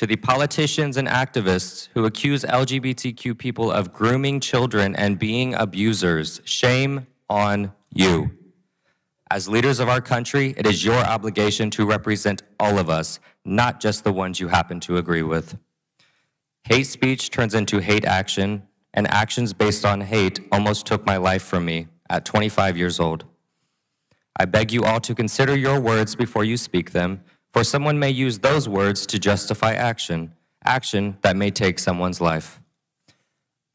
To the politicians and activists who accuse LGBTQ people of grooming children and being abusers, shame on you. As leaders of our country, it is your obligation to represent all of us, not just the ones you happen to agree with. Hate speech turns into hate action, and actions based on hate almost took my life from me at 25 years old. I beg you all to consider your words before you speak them, for someone may use those words to justify action that may take someone's life.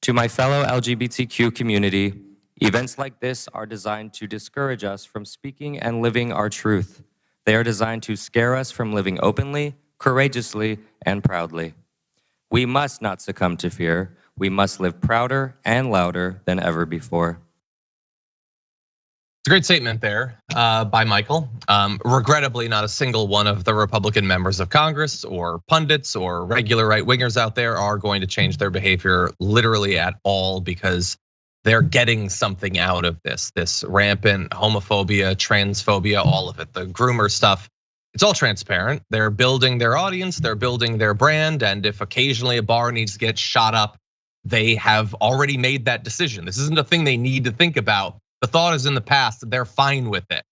To my fellow LGBTQ community, events like this are designed to discourage us from speaking and living our truth. They are designed to scare us from living openly, courageously, and proudly. We must not succumb to fear. We must live prouder and louder than ever before. It's a great statement there by Michael. Regrettably, not a single one of the Republican members of Congress or pundits or regular right-wingers out there are going to change their behavior literally at all, because they're getting something out of this rampant homophobia, transphobia, all of it, the groomer stuff. It's all transparent. They're building their audience, they're building their brand, and if occasionally a bar needs to get shot up, they have already made that decision. This isn't a thing they need to think about. The thought is in the past, they're fine with it.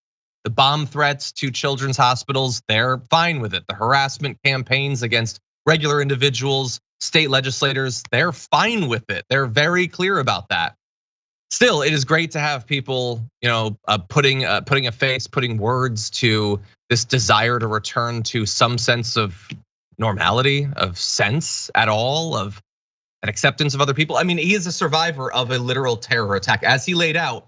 The bomb threats to children's hospitals, they're fine with it. The harassment campaigns against regular individuals, state legislators, they're fine with it. They're very clear about that. Still, it is great to have people, putting a face, putting words to this desire to return to some sense of normality, of sense at all, of an acceptance of other people. I mean, he is a survivor of a literal terror attack, as he laid out.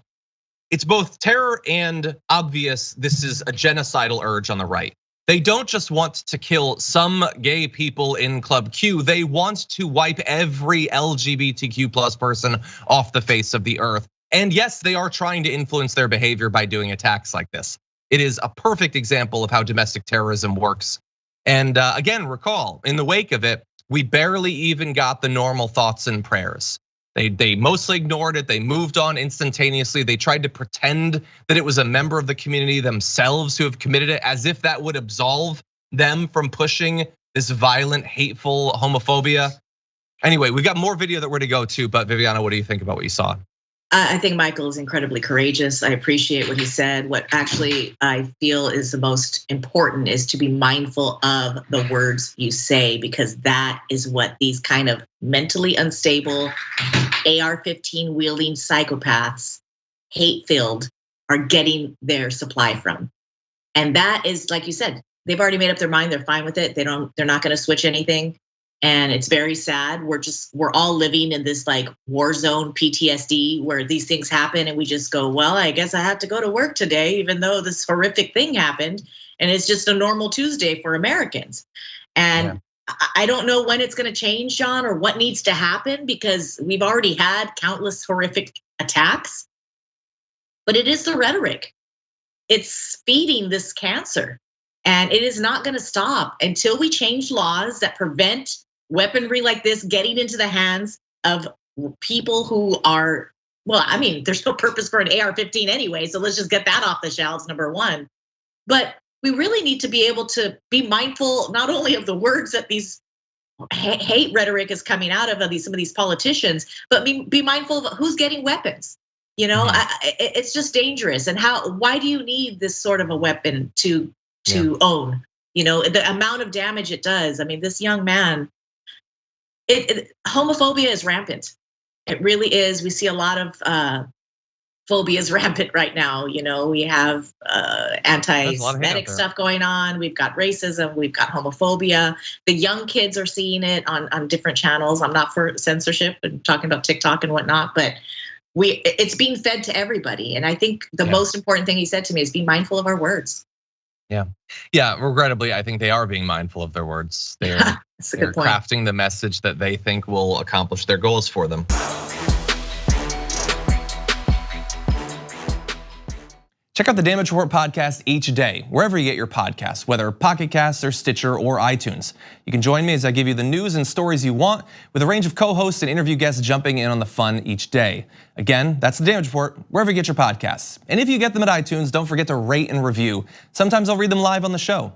It's both terror and obvious this is a genocidal urge on the right. They don't just want to kill some gay people in Club Q, they want to wipe every LGBTQ plus person off the face of the earth. And yes, they are trying to influence their behavior by doing attacks like this. It is a perfect example of how domestic terrorism works. And again, recall, in the wake of it, we barely even got the normal thoughts and prayers. They mostly ignored it. They moved on instantaneously. They tried to pretend that it was a member of the community themselves who have committed it, as if that would absolve them from pushing this violent, hateful homophobia. Anyway, we've got more video that we're to go to, but Viviana, what do you think about what you saw? I think Michael is incredibly courageous. I appreciate what he said. What actually I feel is the most important is to be mindful of the words you say, because that is what these kind of mentally unstable AR-15 wielding psychopaths, hate-filled, are getting their supply from. And that is, like you said, they've already made up their mind. They're fine with it. They're not going to switch anything. And it's very sad. We're all living in this like war zone PTSD where these things happen and we just go, well, I guess I have to go to work today, even though this horrific thing happened. And it's just a normal Tuesday for Americans. And I don't know when it's going to change, Sean, or what needs to happen, because we've already had countless horrific attacks. But it is the rhetoric. It's feeding this cancer. And it is not going to stop until we change laws that prevent weaponry like this getting into the hands of people who are, well, I mean, there's no purpose for an AR-15 anyway, so let's just get that off the shelves, number one. But we really need to be able to be mindful not only of the words that these hate rhetoric is coming out of some of these politicians, but be mindful of who's getting weapons. It's just dangerous. And why do you need this sort of a weapon to own? The amount of damage it does. I mean, this young man, homophobia is rampant. It really is. We see a lot of phobias rampant right now. We have anti-Semitic stuff going on. We've got racism. We've got homophobia. The young kids are seeing it on different channels. I'm not for censorship and talking about TikTok and whatnot, but it's being fed to everybody. And I think the most important thing he said to me is be mindful of our words. Yeah. Regrettably, I think they are being mindful of their words. They're crafting the message that they think will accomplish their goals for them. Check out the Damage Report podcast each day, wherever you get your podcasts, whether Pocket Casts or Stitcher or iTunes. You can join me as I give you the news and stories you want, with a range of co-hosts and interview guests jumping in on the fun each day. Again, that's the Damage Report, wherever you get your podcasts. And if you get them at iTunes, don't forget to rate and review. Sometimes I'll read them live on the show.